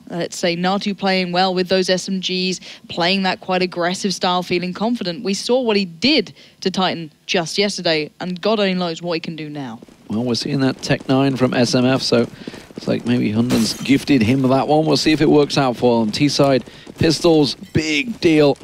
let's say, Natu playing well with those SMGs, playing that quite aggressive style, feeling confident. We saw what he did to Titan just yesterday, and God only knows what he can do now. Well, we're seeing that Tech 9 from SMF, so it's like maybe Hunden's gifted him that one. We'll see if it works out for him. T-side pistols, big deal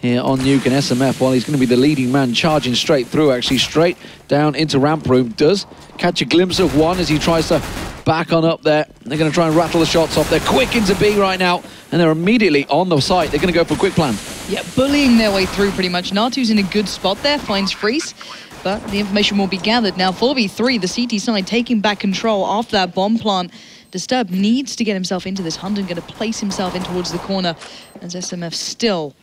here on Nuke, and SMF, well, he's going to be the leading man, charging straight through, actually straight down into ramp room. Does catch a glimpse of one as he tries to back on up there. They're going to try and rattle the shots off. They're quick into B right now, and they're immediately on the site. They're going to go for a quick plan. Yeah, bullying their way through pretty much. Natu's in a good spot there, finds Freeze, but the information will be gathered. Now 4v3, the CT side taking back control after that bomb plant. Disturb needs to get himself into this. Hunden going to place himself in towards the corner as SMF still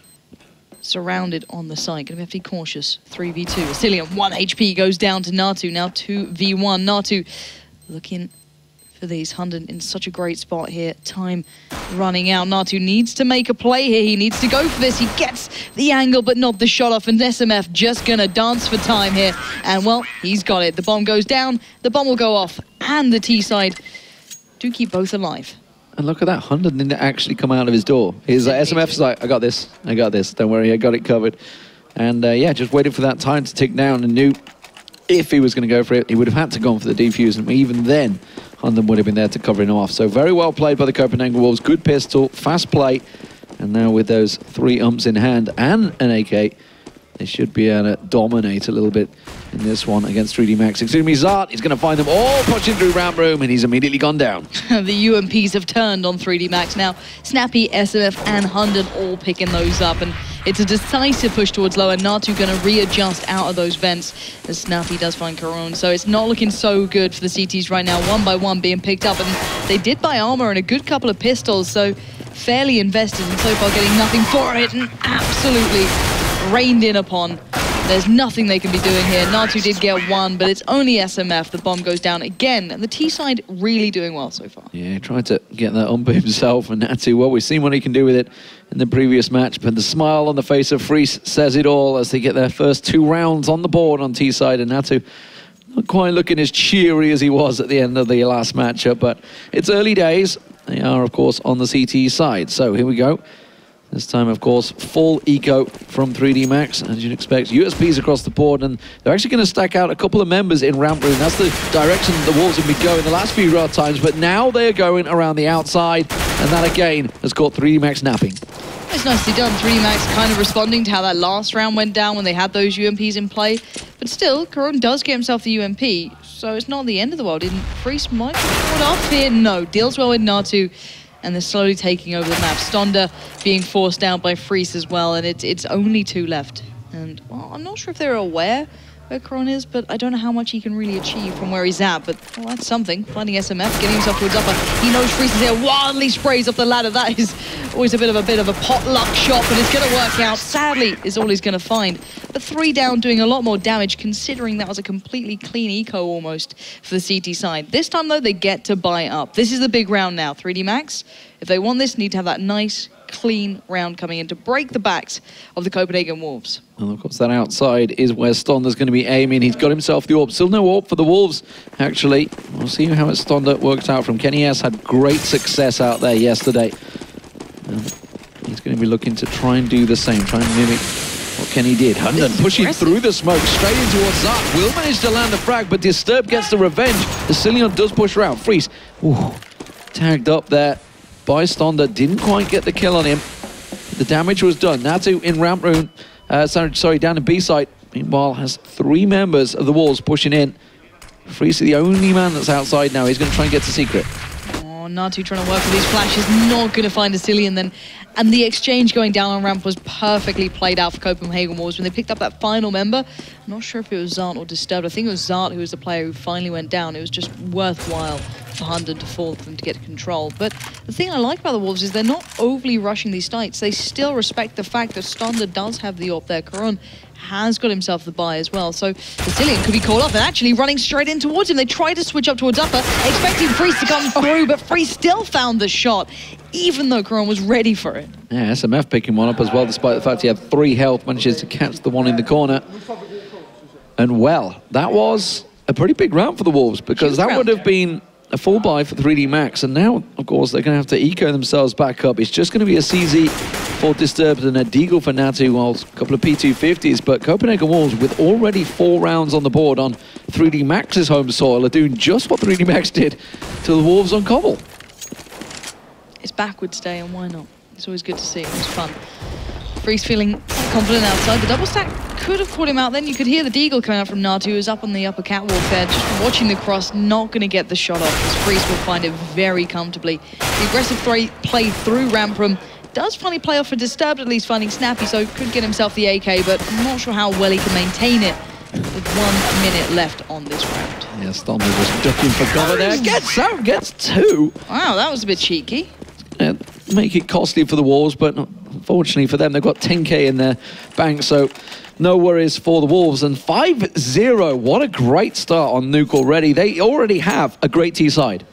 surrounded on the site. Going to have to be cautious. 3v2. Asilium, 1 HP goes down to Natu. Now 2v1. Natu looking for these. Hunden in such a great spot here. Time running out. Natu needs to make a play here. He needs to go for this. He gets the angle, but not the shot off. And SMF just going to dance for time here. And, well, he's got it. The bomb goes down. The bomb will go off. And the T side do keep both alive. And look at that, Hunden didn't actually come out of his door. His SMF's like, I got this, don't worry, I got it covered. And yeah, just waited for that time to tick down, and knew if he was going to go for it, he would have had to go for the defuse, and even then, Hunden would have been there to cover him off. So very well played by the Copenhagen Wolves, good pistol, fast play, and now with those 3 umps in hand and an AK, they should be able to dominate a little bit in this one against 3D Max. Excuse me, Zart, he's going to find them all pushing through ramp room, and he's immediately gone down. The UMPs have turned on 3D Max now. Snappy, SMF, and Hunden all picking those up, and it's a decisive push towards lower. Natu going to readjust out of those vents as Snappy does find Karon. So it's not looking so good for the CTs right now, one by one being picked up, and they did buy armor and a good couple of pistols, so fairly invested, and so far getting nothing for it, and absolutely rained in upon. There's nothing they can be doing here. Natu did get one, but it's only SMF. The bomb goes down again, and the T side really doing well so far. Yeah, he tried to get that ump himself, and Natu, well, we've seen what he can do with it in the previous match, but the smile on the face of Freeze says it all as they get their first 2 rounds on the board on T side, and Natu not quite looking as cheery as he was at the end of the last matchup, but it's early days. They are, of course, on the CT side. So here we go. This time, of course, full eco from 3D Max, as you'd expect. USPs across the board, and they're actually going to stack out a couple of members in ramp room. That's the direction the Wolves have been going the last few times, but now they are going around the outside, and that again has caught 3D Max napping. It's nicely done. 3D Max kind of responding to how that last round went down when they had those UMPs in play. But still, Karon does get himself the UMP, so it's not the end of the world. Didn't Freeze might be caught up here? No. Deals well with Natu, and they're slowly taking over the map. Stonda being forced down by Freeze as well, and it's only 2 left. And, well, I'm not sure if they're aware where Karon is, but I don't know how much he can really achieve from where he's at, but well, that's something. Finding SMF, getting himself towards upper. He knows Freeze is here, wildly sprays up the ladder. That is always a bit of a potluck shot, but it's going to work out. Sadly, is all he's going to find. But 3 down, doing a lot more damage, considering that was a completely clean eco almost for the CT side. This time, though, they get to buy up. This is the big round now. 3D Max, if they want this, need to have that nice, clean round coming in to break the backs of the Copenhagen Wolves. And of course, that outside is where Stonda's going to be aiming. He's got himself the AWP. Still no AWP for the Wolves, actually. We'll see how Stonda works out from. Kenny S had great success out there yesterday. He's going to be looking to try and do the same, try and mimic what Kenny did. Hunden pushing through the smoke, straight in towards Zart. Will manage to land the frag, but Disturb gets the revenge. The Cillian does push around. Freeze, tagged up there by Stonda. Didn't quite get the kill on him. The damage was done. Natu in ramp room. Sorry, down in B site. Meanwhile, has 3 members of the Wolves pushing in. Freeze is the only man that's outside now. He's going to try and get to secret. Oh, Natu trying to work with these flashes, not going to find a Cillian then. And the exchange going down on ramp was perfectly played out for Copenhagen Wolves when they picked up that final member. I'm not sure if it was Zart or Disturbed. I think it was Zart who was the player who finally went down. It was just worthwhile for Hunden to fall for them to get control. But the thing I like about the Wolves is they're not overly rushing these sites. They still respect the fact that Stonda does have the AWP there. Karon has got himself the buy as well. So the Cillian could be called up and actually running straight in towards him. They tried to switch up towards upper, expecting Freeze to come through, but Freeze still found the shot, even though Karon was ready for it. Yeah, SMF picking one up as well, despite the fact he had 3 health, manages to catch the one in the corner. And well, that was a pretty big round for the Wolves, because that would have been a full buy for 3D Max, and now, of course, they're going to have to eco themselves back up. It's just going to be a CZ for Disturbed and a Deagle for Natu, while a couple of P250s, but Copenhagen Wolves, with already 4 rounds on the board on 3D Max's home soil, are doing just what 3D Max did to the Wolves on Cobble. It's backwards day, and why not? It's always good to see. It was fun. Freeze feeling confident outside. The double stack could have caught him out then. You could hear the Deagle coming out from Natu, who's up on the upper catwalk there, just watching the cross, not going to get the shot off, because Freeze will find it very comfortably. The aggressive play through Ramprum does finally play off for Disturbed, at least finding Snappy, so could get himself the AK, but I'm not sure how well he can maintain it with 1 minute left on this round. Yeah, Stommer just ducking for cover there. Gets out, gets 2. Wow, that was a bit cheeky. Make it costly for the Wolves, but unfortunately for them, they've got 10k in their bank, so no worries for the Wolves. And 5-0, what a great start on Nuke already. They already have a great T side.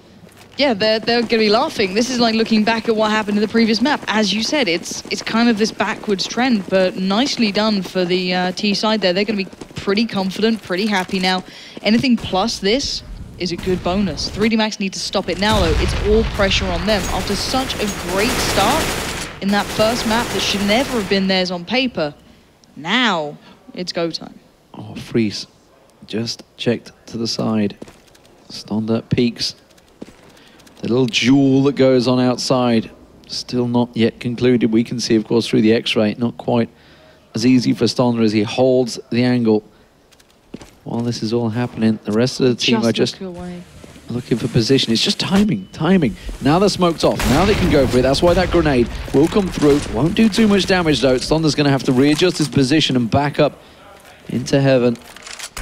Yeah, they're going to be laughing. This is like looking back at what happened in the previous map. As you said, it's kind of this backwards trend, but nicely done for the T side there. They're going to be pretty confident, pretty happy now. Anything plus this is a good bonus. 3D Max need to stop it now, though. It's all pressure on them. After such a great start in that first map that should never have been theirs on paper, now it's go time. Oh, Freeze just checked to the side. Stonder peeks. The little jewel that goes on outside, still not yet concluded. We can see, of course, through the X-ray, not quite as easy for Stonder as he holds the angle. While this is all happening, the rest of the team are just looking for position. It's just timing. Now they're smoked off. Now they can go for it. That's why that grenade will come through. Won't do too much damage, though. Stonder's going to have to readjust his position and back up into heaven.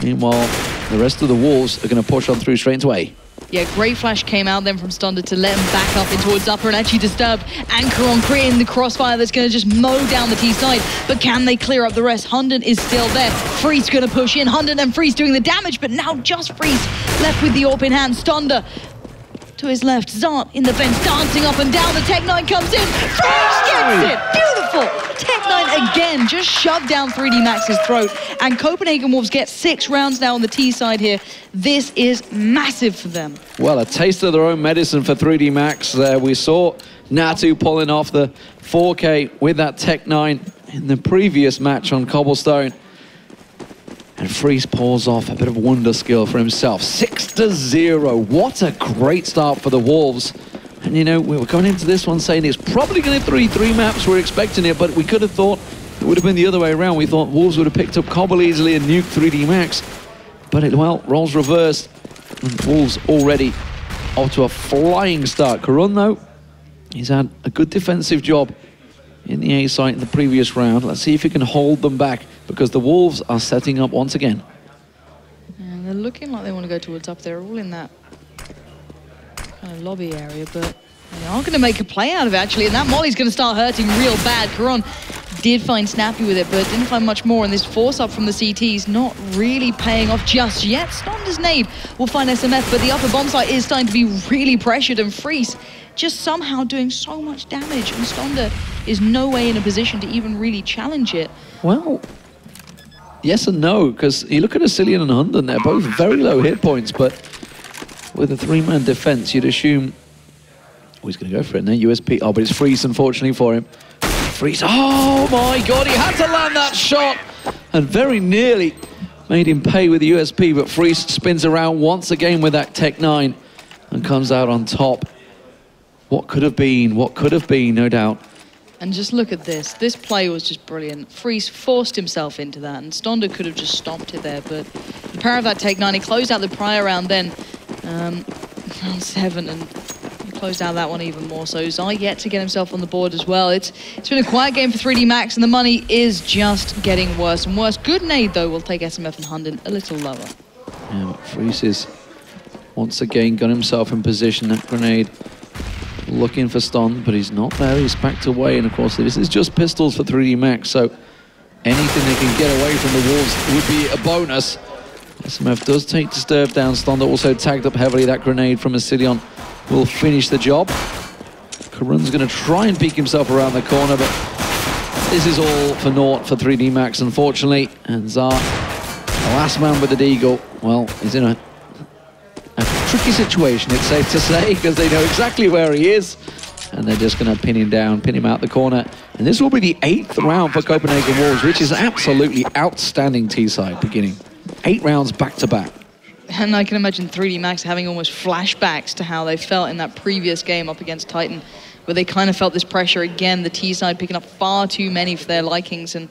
Meanwhile, the rest of the Wolves are going to push on through straight into A. Yeah, great flash came out then from Stonder to let him back up in towards upper, and actually Disturbed Anchor on creating the crossfire that's going to just mow down the T side. But can they clear up the rest? Hunden is still there. Freeze going to push in. Hunden and Freeze doing the damage, but now just Freeze left with the AWP in hand. Stonder to his left. Zart in the fence, dancing up and down. The Tech-9 comes in. Freeze gets it! Beautiful! Tech-9 again, just shoved down 3D Max's throat. And Copenhagen Wolves get 6 rounds now on the T side here. This is massive for them. Well, a taste of their own medicine for 3D Max. We saw Natu pulling off the 4K with that Tech-9 in the previous match on Cobblestone. And Freeze pulls off a bit of wonder skill for himself. 6-0. What a great start for the Wolves. And, you know, we were going into this one saying it's probably going to be 3 maps. We're expecting it, but we could have thought it would have been the other way around. We thought Wolves would have picked up Cobble easily and nuked 3D Max. But it, well, roles reversed. And Wolves already off to a flying start. Karun, though, he's had a good defensive job in the A site in the previous round. Let's see if he can hold them back, because the Wolves are setting up once again. And they're looking like they want to go towards up. They're all in that kind of lobby area, but they are going to make a play out of it, actually. And that Molly's going to start hurting real bad. Karun did find Snappy with it, but didn't find much more. And this force up from the CT's not really paying off just yet. Stonder's nade will find SMF, but the upper bomb site is starting to be really pressured, and Freeze just somehow doing so much damage, and Stonder is no way in a position to even really challenge it. Well, yes and no, because you look at Asilian and Hunden, they're both very low hit points, but with a 3-man defense, you'd assume, oh, he's going to go for it now, USP. Oh, but it's Freeze, unfortunately for him. Freeze, oh my God, he had to land that shot, and very nearly made him pay with the USP, but Freeze spins around once again with that Tech-9 and comes out on top. What could have been, no doubt. And just look at this. This play was just brilliant. Freeze forced himself into that, and Stonder could have just stomped it there, but the power of that Tech-9, he closed out the prior round then, round 7, and he closed out that one even more. So Zai yet to get himself on the board as well. It's been a quiet game for 3D Max, and the money is just getting worse and worse. Good nade, though, will take SMF and Hunden a little lower. Yeah, Freeze is once again got himself in position. That grenade looking for Ston, but he's not there. He's backed away, and of course this is just pistols for 3D Max, so anything they can get away from the Wolves would be a bonus. SMF does take Disturbed down. Stonda also tagged up heavily. That grenade from Asilion will finish the job. Karun's going to try and peek himself around the corner, but this is all for naught for 3D Max, unfortunately. And Zart, the last man with the Deagle, well, he's in a tricky situation, it's safe to say, because they know exactly where he is. And they're just going to pin him down, pin him out the corner. And this will be the 8th round for Copenhagen Wolves, which is absolutely outstanding T-side beginning. 8 rounds back-to-back. And I can imagine 3D Max having almost flashbacks to how they felt in that previous game up against Titan, where they kind of felt this pressure again, the T-side picking up far too many for their likings. And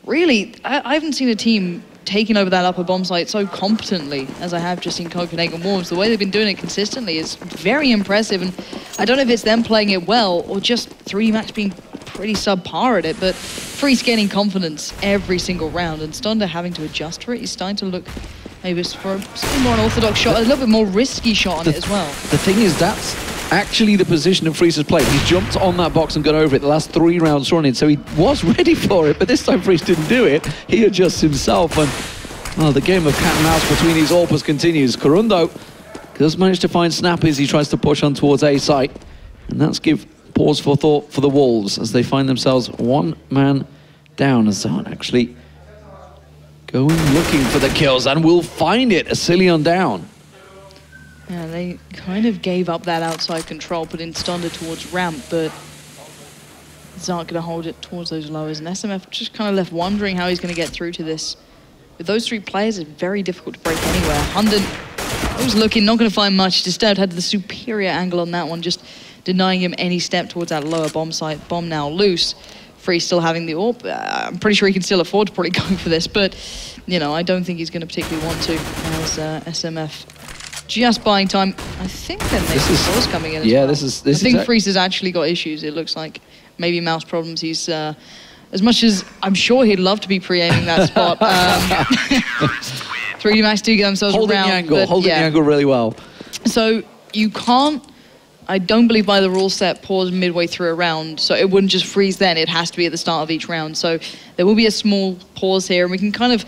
really, I haven't seen a team taking over that upper bomb site so competently as I have just seen Copenhagen Wolves. The way they've been doing it consistently is very impressive, and I don't know if it's them playing it well or just 3D Max being pretty subpar at it, but Freeze gaining confidence every single round, and Stonda having to adjust for it. He's starting to look maybe for a slightly more unorthodox shot, a little bit more risky shot on it as well. The thing is, that's actually the position of Freeze has played. He's jumped on that box and got over it the last 3 rounds running, so he was ready for it, but this time Freeze didn't do it. He adjusts himself, and well, the game of cat and mouse between these AWPers continues. Karun, though, does manage to find Snappy as he tries to push on towards A site, and that's give pause for thought for the Wolves as they find themselves 1 man down. As Zahn actually going looking for the kills, and will find it. Asilion down. Yeah, they kind of gave up that outside control, put in Stonda towards ramp, but Zark going to hold it towards those lowers, and SMF just kind of left wondering how he's going to get through to this. With those 3 players, it's very difficult to break anywhere. Hunden was looking, not going to find much. Disturbed had the superior angle on that one, just denying him any step towards that lower bomb site. Bomb now loose. Free still having the AWP. I'm pretty sure he can still afford to probably go for this, but, you know, I don't think he's going to particularly want to as SMF. Just buying time. I think then maybe Thor's coming in as well. This I think Freeze has actually got issues, it looks like. Maybe mouse problems. He's, as much as I'm sure he'd love to be pre-aiming that spot, 3D Max do get themselves holding around. The angle, holding the angle really well. So you can't, I don't believe by the rule set, pause midway through a round, so it wouldn't just freeze then, it has to be at the start of each round. So there will be a small pause here, and we can kind of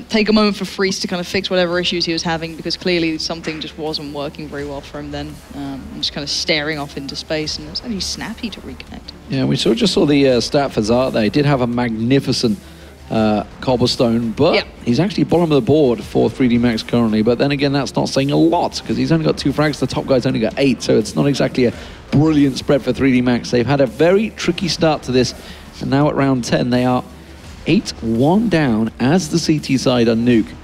take a moment for Freeze to kind of fix whatever issues he was having, because clearly something just wasn't working very well for him then. Just kind of staring off into space, and it was actually snappy to reconnect. Yeah, we just saw the stat for Zart there. He did have a magnificent cobblestone, but he's actually bottom of the board for 3D Max currently. But then again, that's not saying a lot, because he's only got 2 frags. The top guy's only got 8, so it's not exactly a brilliant spread for 3D Max. They've had a very tricky start to this, and now at round 10, they are 8-1 down as the CT side on Nuke.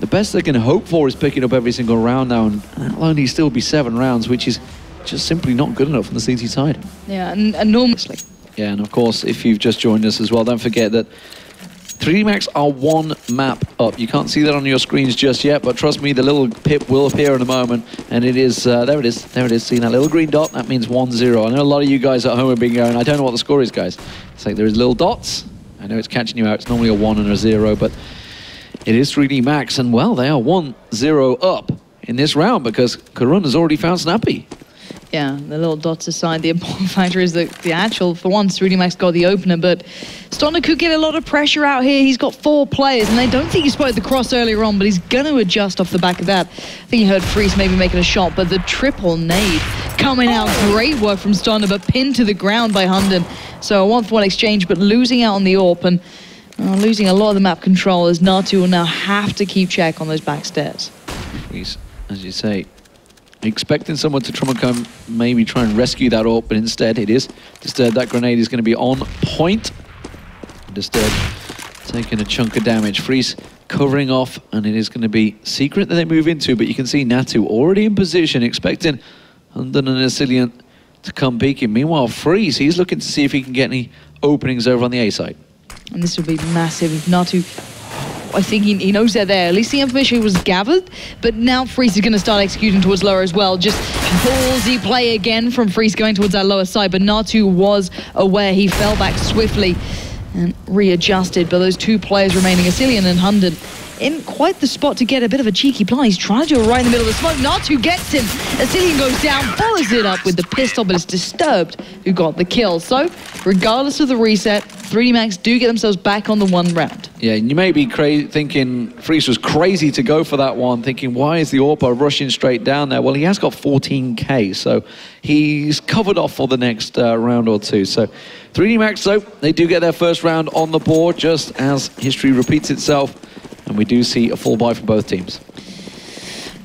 The best they can hope for is picking up every single round now, and that'll only still be 7 rounds, which is just simply not good enough on the CT side. Yeah, and enormously. Yeah, and of course, if you've just joined us as well, don't forget that 3D Max are 1 map up. You can't see that on your screens just yet, but trust me, the little pip will appear in a moment, and it is, there it is, seeing that little green dot, that means 1-0. I know a lot of you guys at home have been going, I don't know what the score is, guys. It's like there is little dots. I know it's catching you out, it's normally a 1 and a 0, but it is 3D Max, and well, they are 1-0 up in this round because Karun has already found Snappy. Yeah, the little dots aside, the important factor is that the actual, for once, 3D Max got the opener, but Stonda could get a lot of pressure out here. He's got 4 players, and I don't think he spotted the cross earlier on, but he's going to adjust off the back of that. I think he heard Freeze maybe making a shot, but the triple nade coming out. Great work from Stonda, but pinned to the ground by Hunden. So a 1-for-1 exchange, but losing out on the AWP, and losing a lot of the map control, as Natu will now have to keep check on those back stairs. He's, as you say, expecting someone to come, maybe try and rescue that AWP, but instead it is Disturbed. That grenade is going to be on point. Disturbed taking a chunk of damage. Freeze covering off, and it is going to be secret that they move into, but you can see Natu already in position, expecting Hunden and Asilian to come peeking. Meanwhile, Freeze, he's looking to see if he can get any openings over on the A side. And this will be massive if Natu, I think he knows they're there. At least the information was gathered, but now Freeze is going to start executing towards lower as well. Just ballsy play again from Freeze going towards that lower side, but Natu was aware. He fell back swiftly and readjusted, but those 2 players remaining, Asilian and Hunden, in quite the spot to get a bit of a cheeky plan. He's trying to do it right in the middle of the smoke. Natu gets him. Asilian goes down, follows it up with the pistol, but it's Disturbed who got the kill. So, regardless of the reset, 3D Max do get themselves back on the 1 round. Yeah, and you may be thinking Freeze was crazy to go for that one, thinking, why is the AWPer rushing straight down there? Well, he has got 14k, so he's covered off for the next round or 2. So 3D Max, though, they do get their first round on the board, just as history repeats itself. And we do see a full buy from both teams.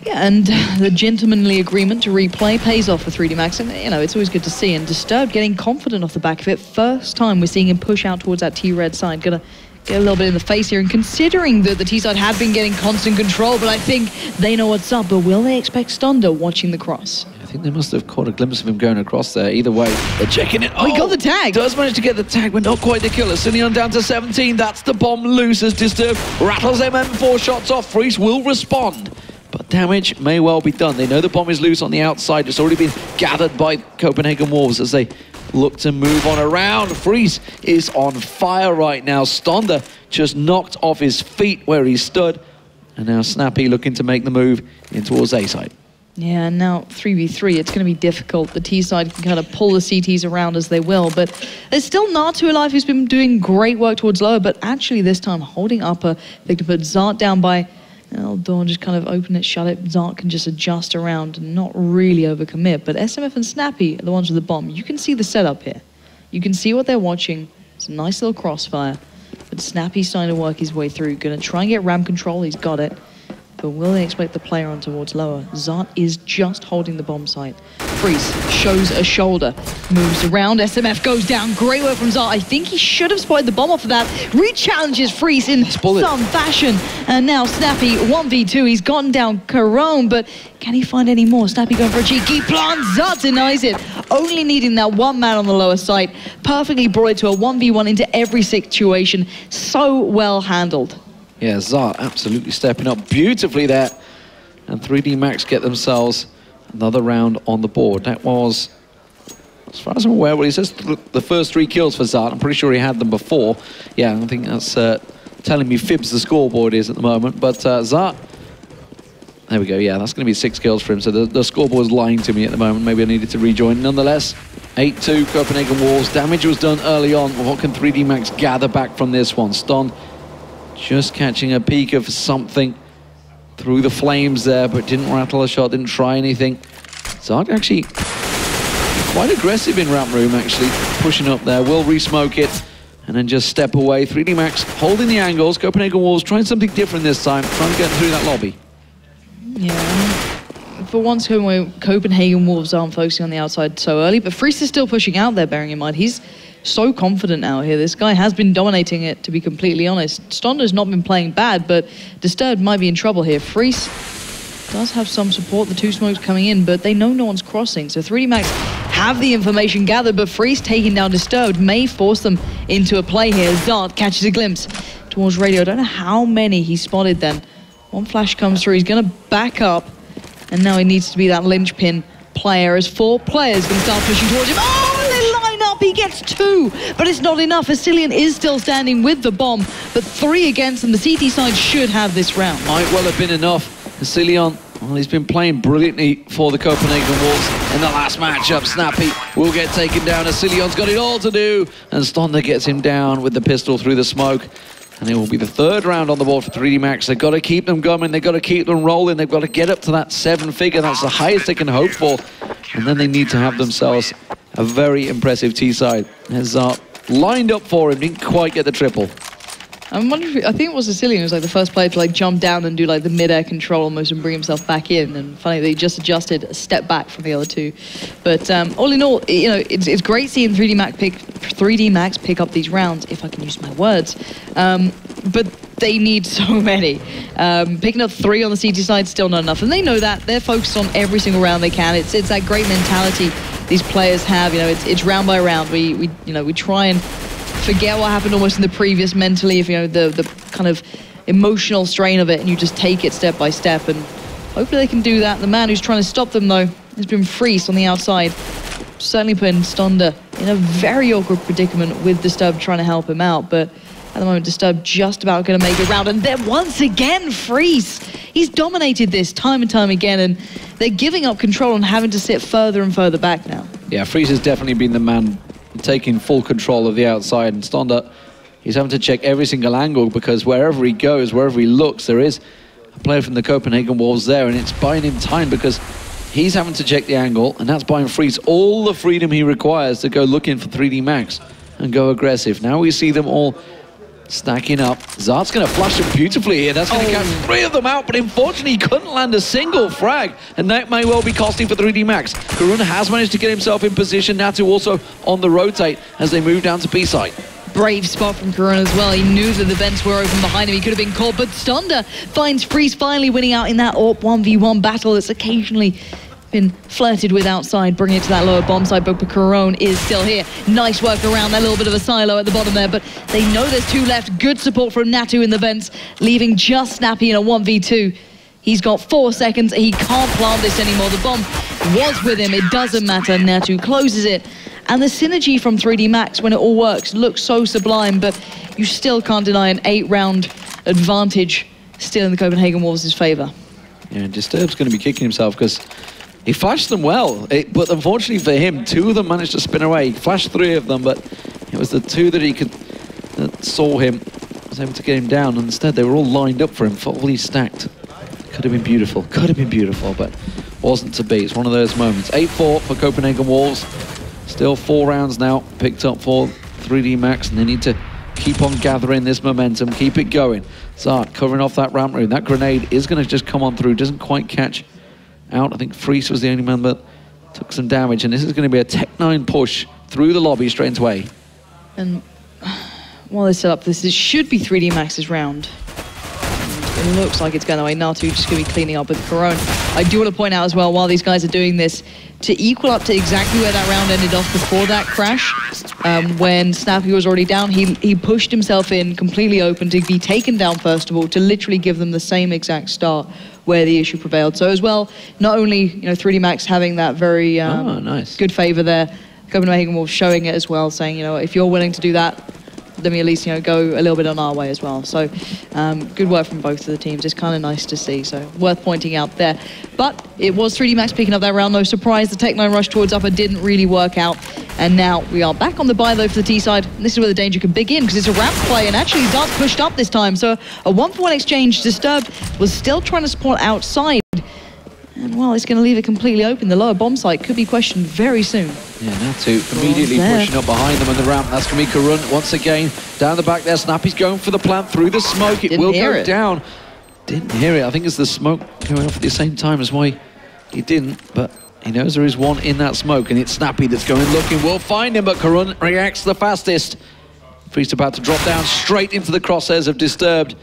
Yeah, and the gentlemanly agreement to replay pays off for 3D Max, and you know, it's always good to see. And Disturbed getting confident off the back of it. First time we're seeing him push out towards that T-red side. Gonna get a little bit in the face here, and considering that the T-side have been getting constant control, but I think they know what's up. But will they expect Stonda watching the cross? I think they must have caught a glimpse of him going across there. Either way, they're checking it. Oh, he got the tag. Does manage to get the tag, but not quite the killer. Sinion down to 17. That's the bomb loose as Disturbed rattles MM4 shots off. Freeze will respond, but damage may well be done. They know the bomb is loose on the outside. It's already been gathered by Copenhagen Wolves as they look to move on around. Freeze is on fire right now. Stonda just knocked off his feet where he stood. And now Snappy looking to make the move in towards A side. Yeah, and now 3v3, it's going to be difficult. The T side can kind of pull the CTs around as they will, but there's still Natu alive, who's been doing great work towards lower, but actually this time holding upper. They can put Zart down by, Dawn just kind of open it, shut it. Zart can just adjust around and not really overcommit, but SMF and Snappy are the ones with the bomb. You can see the setup here. You can see what they're watching. It's a nice little crossfire, but Snappy's trying to work his way through. Going to try and get ram control, he's got it. But will they expect the player on towards lower? Zart is just holding the bomb site. Freeze shows a shoulder, moves around, SMF goes down. Great work from Zart. I think he should have spotted the bomb off of that. Re-challenges Freeze in some fashion. And now Snappy 1v2. He's gotten down Carone, but can he find any more? Snappy going for a cheeky plant. Zart denies it. Only needing that one man on the lower site. Perfectly brought it to a 1v1 into every situation. So well handled. Yeah, Zart absolutely stepping up beautifully there. And 3D Max get themselves another round on the board. That was, as far as I'm aware, well, he says the first 3 kills for Zart. I'm pretty sure he had them before. Yeah, I think that's telling me fibs the scoreboard is at the moment. But Zart, there we go. Yeah, that's going to be 6 kills for him. So the scoreboard's lying to me at the moment. Maybe I needed to rejoin. Nonetheless, 8-2 Copenhagen Wolves. Damage was done early on. What can 3D Max gather back from this one? Ston just catching a peek of something through the flames there, but didn't rattle a shot, didn't try anything. Zart actually quite aggressive in ramp room, actually, pushing up there. Will re-smoke it and then just step away. 3D Max holding the angles. Copenhagen Wolves trying something different this time, trying to get through that lobby. Yeah. For once, Copenhagen Wolves aren't focusing on the outside so early, but Freeze is still pushing out there, bearing in mind. He's so confident out here. This guy has been dominating it, to be completely honest. Stonda's not been playing bad, but Disturbed might be in trouble here. Freeze does have some support, the 2 smokes coming in, but they know no one's crossing. So 3D Max have the information gathered, but Freeze taking down Disturbed may force them into a play here. Zart catches a glimpse towards Radio. I don't know how many he spotted then. One flash comes through, he's gonna back up, and now he needs to be that linchpin player as 4 players can start pushing towards him. Oh, they line up, he gets 2, but it's not enough. Asilian is still standing with the bomb, but 3 against them. The CT side should have this round. Might well have been enough. Asilian, well, he's been playing brilliantly for the Copenhagen Wolves in the last matchup. Snappy will get taken down. Asilian's got it all to do, and Stonda gets him down with the pistol through the smoke. And it will be the 3rd round on the board for 3D Max. They've got to keep them going. They've got to keep them rolling. They've got to get up to that 7-figure. That's the highest they can hope for. And then they need to have themselves a very impressive T-side. As lined up for him, didn't quite get the triple. I'm wondering if, I think it was Sicilian who was like the first player to like jump down and do like the mid-air control almost and bring himself back in. And funny that he just adjusted a step back from the other 2. But all in all, you know, it's great seeing 3D Max pick up these rounds, if I can use my words. But they need so many. Picking up 3 on the CT side, still not enough. And they know that. They're focused on every single round they can. It's that great mentality these players have. You know, it's round by round. We try and forget what happened almost in the previous mentally, if you know the kind of emotional strain of it, and you just take it step by step, and hopefully they can do that. The man who's trying to stop them though has been Freeze on the outside, certainly putting Stonda in a very awkward predicament with Disturbed trying to help him out, but at the moment Disturbed just about going to make it round. And then once again Freeze, he's dominated this time and time again, and they're giving up control and having to sit further and further back now. Yeah, Freeze has definitely been the man taking full control of the outside, and Stonda, he's having to check every single angle, because wherever he goes, wherever he looks, there is a player from the Copenhagen Wolves there, and it's buying him time because he's having to check the angle, and that's buying Freeze all the freedom he requires to go looking for 3D Max and go aggressive. Now we see them all stacking up. Zart's going to flash them beautifully here. That's going to catch 3 of them out, but unfortunately he couldn't land a single frag, and that may well be costing for 3D Max. Karun has managed to get himself in position. Natu also on the rotate as they move down to B-side. Brave spot from Karun as well. He knew that the vents were open behind him. He could have been caught, but Stonda finds Freeze finally winning out in that AWP 1v1 battle that's occasionally been flirted with outside, bringing it to that lower bomb side, but Karun is still here. Nice work around that little bit of a silo at the bottom there, but they know there's 2 left. Good support from Natu in the vents, leaving just Snappy in a 1v2. He's got 4 seconds. He can't plant this anymore. The bomb was with him. It doesn't matter. Natu closes it. And the synergy from 3D Max, when it all works, looks so sublime, but you still can't deny an 8-round advantage still in the Copenhagen Wolves' favour. Yeah, Disturbed's going to be kicking himself because he flashed them well, but unfortunately for him, 2 of them managed to spin away. He flashed 3 of them, but it was the 2 that saw him, was able to get him down, and instead they were all lined up for him, fully stacked. Could have been beautiful, but wasn't to be. It's one of those moments. 8-4 for Copenhagen Wolves. Still 4 rounds now picked up for 3D Max, and they need to keep on gathering this momentum, keep it going. Zart covering off that ramp room. That grenade is going to just come on through, doesn't quite catch out. I think Freeze was the only man that took some damage, and this is going to be a Tech-9 push through the lobby straight away. And while they set up this should be 3D Max's round. It looks like it's going away. Natu just going to be cleaning up with Karun. I do want to point out as well, while these guys are doing this, to equal up to exactly where that round ended off before that crash, when Snappy was already down, he pushed himself in completely open to be taken down first of all, to literally give them the same exact start where the issue prevailed. So as well, not only 3D Max having that very nice. good favor there, Copenhagen Wolves showing it as well, saying, if you're willing to do that, let me at least go a little bit on our way as well. So good work from both of the teams. It's kind of nice to see, so worth pointing out there. But it was 3D Max picking up that round. No surprise, the Tech-9 rush towards upper didn't really work out, and now we are back on the buy though for the T side, and this is where the danger can begin, because it's a ramp play, and actually Dart pushed up this time, so a 1-for-1 exchange. Disturbed was still trying to support outside, and well, it's going to leave it completely open. The lower bomb site could be questioned very soon. Yeah, Natu immediately pushing up behind them on the ramp. That's going to be Karun once again. Down the back there, Snappy's going for the plant through the smoke. It will go down. Didn't hear it. I think it's the smoke going off at the same time as why he didn't, but he knows there is one in that smoke, and it's Snappy that's going looking. We'll find him, but Karun reacts the fastest. Freeze about to drop down straight into the crosshairs of Disturbed.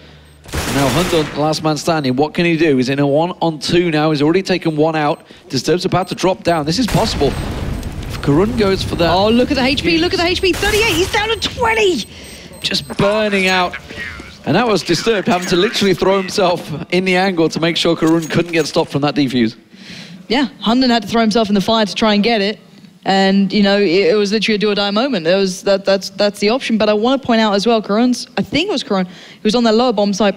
Now Hundun, last man standing, what can he do? He's in a 1-on-2 now. He's already taken 1 out. Disturbed's about to drop down. This is possible. If Karun goes for that... Oh, look at the HP, look at the HP. 38, he's down to 20! Just burning out. And that was Disturbed having to literally throw himself in the angle to make sure Karun couldn't get stopped from that defuse. Yeah, Hundun had to throw himself in the fire to try and get it. And, it was literally a do-or-die moment. That's the option. But I want to point out as well, I think it was Karun, he was on that lower bomb site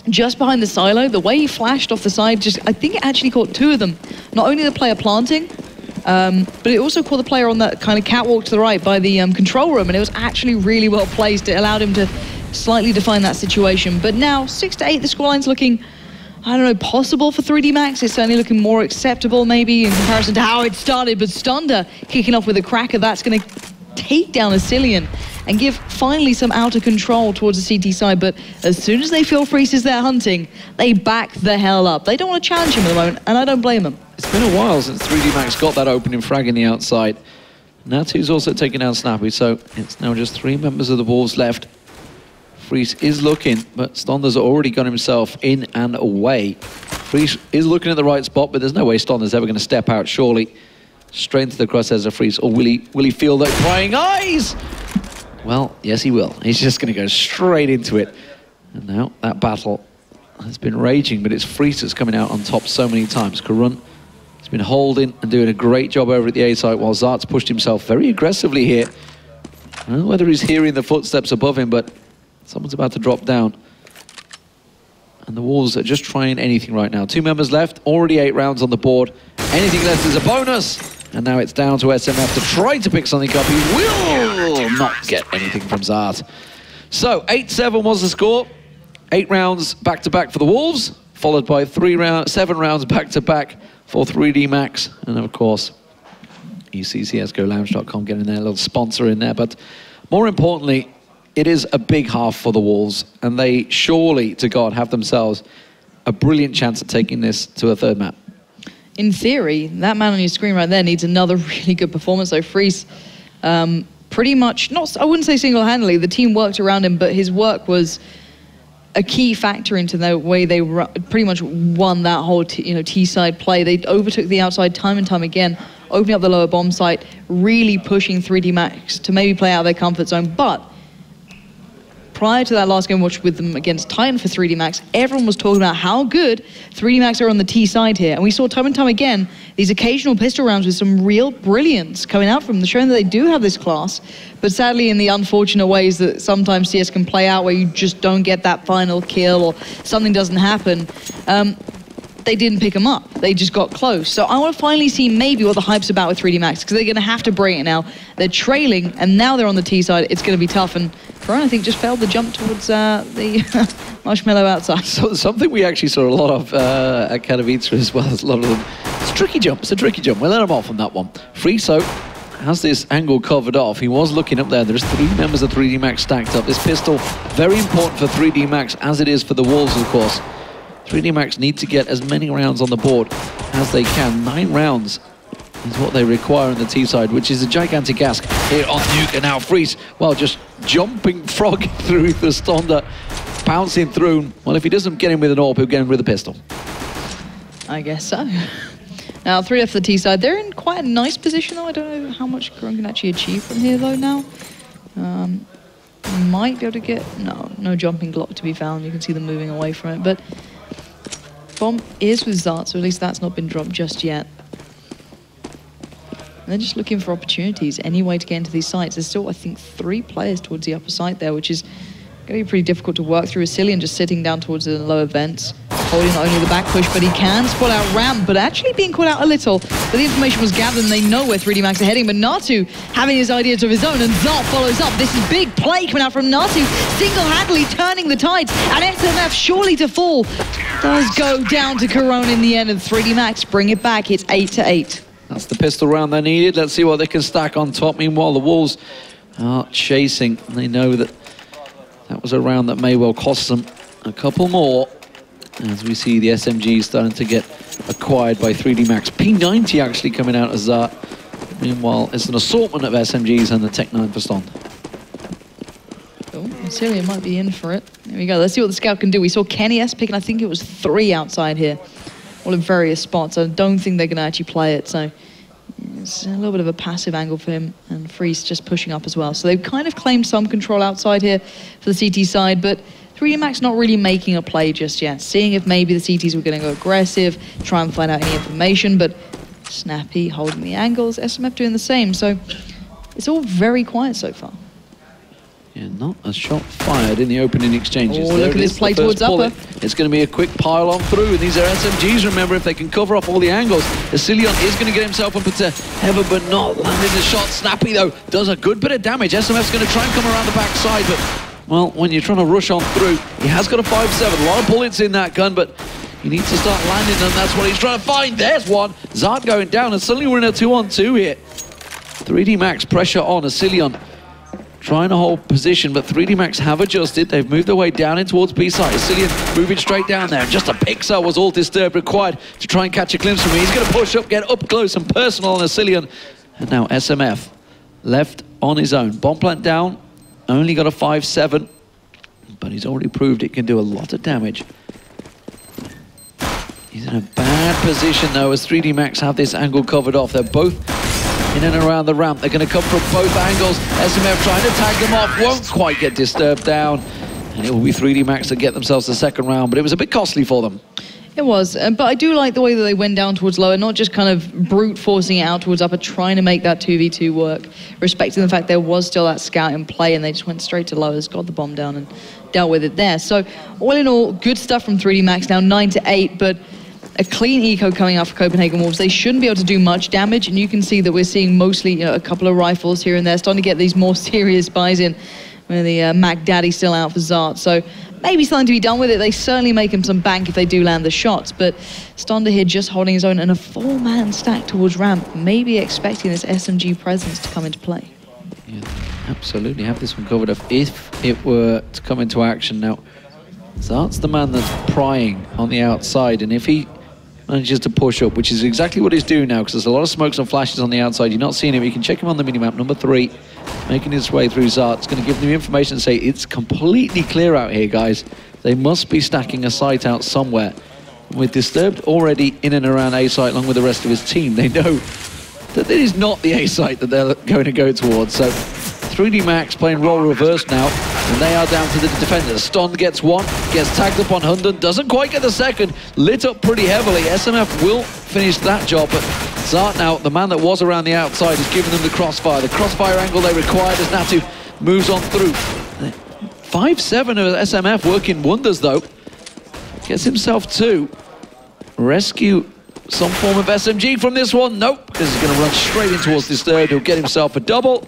just behind the silo. The way he flashed off the side, I think it actually caught 2 of them. Not only the player planting, but it also caught the player on that kind of catwalk to the right by the control room. And it was actually really well placed. It allowed him to slightly define that situation. But now, 6-8, the scoreline's looking... I don't know, possible for 3D Max. It's certainly looking more acceptable maybe in comparison to how it started, but Stonda kicking off with a cracker. That's going to take down Asilian and give finally some outer control towards the CT side, but as soon as they feel Freeze is there hunting, they back the hell up. They don't want to challenge him at the moment, and I don't blame them. It's been a while since 3D Max got that opening frag in the outside. Natu's also taking down Snappy, so it's now just 3 members of the Wolves left. Freeze is looking, but Stonda's already got himself in and away. Freeze is looking at the right spot, but there's no way Stonda's ever going to step out, surely. Straight into the crosshairs of Freeze. Or will he feel those prying eyes? Well, yes he will. He's just going to go straight into it. And now that battle has been raging, but it's Freeze that's coming out on top so many times. Karun has been holding and doing a great job over at the A site, while Zart's pushed himself very aggressively here. I don't know whether he's hearing the footsteps above him, but someone's about to drop down. And the Wolves are just trying anything right now. 2 members left, already 8 rounds on the board. Anything less is a bonus. And now it's down to SMF to try to pick something up. He will not get anything from Zart. So 8-7 was the score. 8 rounds back-to-back for the Wolves, followed by 7 rounds back-to-back for 3D Max. And of course, ECCSGoLounge.com getting their little sponsor in there. But more importantly, it is a big half for the Wolves, and they surely, to God, have themselves a brilliant chance at taking this to a third map. In theory, that man on your screen right there needs another really good performance. So Freeze, pretty much, I wouldn't say single-handedly, the team worked around him, but his work was a key factor into the way they pretty much won that whole T-side play. They overtook the outside time and time again, opening up the lower bomb site, really pushing 3D Max to maybe play out of their comfort zone. But prior to that last game watch with them against Titan for 3D Max, everyone was talking about how good 3D Max are on the T side here. And we saw time and time again these occasional pistol rounds with some real brilliance coming out from them, showing that they do have this class. But sadly, in the unfortunate ways that sometimes CS can play out, where you just don't get that final kill or something doesn't happen, they didn't pick them up. They just got close. So I want to finally see maybe what the hype's about with 3D Max, because they're going to have to break it now. They're trailing, and now they're on the T side. It's going to be tough. And Corona, I think, just failed the jump towards the marshmallow outside. So something we actually saw a lot of at Katowice as well as a lot of them. It's a tricky jump. It's a tricky jump. We'll let him off on that one. Friso has this angle covered off. He was looking up there. There's 3 members of 3D Max stacked up. This pistol, very important for 3D Max, as it is for the Wolves, of course. 3D Max need to get as many rounds on the board as they can. 9 rounds is what they require on the T side, which is a gigantic ask here on Nuke. And now Freeze, well, just jumping frog through the Stonda, bouncing through. Well, if he doesn't get him with an AWP, he'll get him with a pistol. I guess so. Now, 3 left for the T side. They're in quite a nice position, though. I don't know how much Corona can actually achieve from here, though, now. Might be able to get... No jumping Glock to be found. You can see them moving away from it, but... Bomb is with Zart, so at least that's not been dropped just yet. And they're just looking for opportunities, any way to get into these sites. There's still, I think, 3 players towards the upper site there, which is going to be pretty difficult to work through. Cillian just sitting down towards the lower vents, holding not only the back push, but he can spot out ramp, but actually being caught out a little. But the information was gathered, and they know where 3D Max are heading. But Natu having his ideas of his own, and Zart follows up. This is big play coming out from Natu, single-handedly turning the tides, and SMF surely to fall. Does go down to Corona in the end, and 3D Max bring it back. It's 8-8. That's the pistol round they needed. Let's see what they can stack on top. Meanwhile, the Wolves are chasing. They know that that was a round that may well cost them a couple more. As we see the SMGs starting to get acquired by 3D Max. P90 actually coming out as that. Meanwhile, it's an assortment of SMGs and the Tech 9 for Stonda. Cillian might be in for it. There we go. Let's see what the scout can do. We saw Kenny S picking, I think it was 3 outside here, all in various spots. I don't think they're going to actually play it, so it's a little bit of a passive angle for him, and Freeze just pushing up as well. So they've kind of claimed some control outside here for the CT side, but 3D Max not really making a play just yet, seeing if maybe the CTs were going to go aggressive, try and find out any information, but Snappy holding the angles, SMF doing the same, so it's all very quiet so far. Yeah, not a shot fired in the opening exchanges. Oh, look at this play towards upper. It's going to be a quick pile on through, and these are SMGs, remember, if they can cover up all the angles. Cillian is going to get himself up into heaven, but not landing the shot. Snappy, though, does a good bit of damage. SMF's going to try and come around the backside, but, well, when you're trying to rush on through, he has got a 5.7. A lot of bullets in that gun, but he needs to start landing them. That's what he's trying to find. There's one. Zart going down, and suddenly we're in a 2-on-2 here. 3D Max pressure on Cillian, trying to hold position, but 3D Max have adjusted. They've moved their way down in towards B side. Cillian moving straight down there. Just a pixel was all disturbed required to try and catch a glimpse from me. He's going to push up, get up close and personal on Cillian. And now SMF left on his own. Bomb plant down, only got a 5.7, but he's already proved it can do a lot of damage. He's in a bad position though, as 3D Max have this angle covered off. They're both in and around the ramp. They're going to come from both angles. SMF trying to tag them off, won't quite get disturbed down. And it will be 3D Max that get themselves the second round, but it was a bit costly for them. It was, but I do like the way that they went down towards lower, not just kind of brute forcing it out towards upper, trying to make that 2v2 work, respecting the fact there was still that scout in play, and they just went straight to lowers, got the bomb down and dealt with it there. So all in all, good stuff from 3D Max, now 9-8, but a clean eco coming out for Copenhagen Wolves. They shouldn't be able to do much damage, and you can see that we're seeing mostly a couple of rifles here and there, starting to get these more serious buys in, with the Mac Daddy still out for Zart. So maybe something to be done with it. They certainly make him some bank if they do land the shots, but Stonda here just holding his own, and a 4-man stack towards ramp, maybe expecting this SMG presence to come into play. Yeah, absolutely have this one covered up if it were to come into action. Now, Zart's the man that's prying on the outside, and if he manages to push up, which is exactly what he's doing now, because there's a lot of smokes and flashes on the outside. You're not seeing him. You can check him on the minimap, number 3, making his way through Zart. It's going to give them information and say, it's completely clear out here, guys. They must be stacking a site out somewhere. With Disturbed already in and around A site along with the rest of his team, they know that it is not the A site that they're going to go towards. So 3D Max playing role reversed now, and they are down to the defenders. Ston gets one, gets tagged up on Hunden, doesn't quite get the second, lit up pretty heavily. SMF will finish that job, but Zart now, the man that was around the outside, is giving them the crossfire. The crossfire angle they required as Natu moves on through. 5-7 of SMF working wonders though. Gets himself 2. Rescue some form of SMG from this one. Nope, because he's going to run straight in towards Disturbed. He'll get himself a double.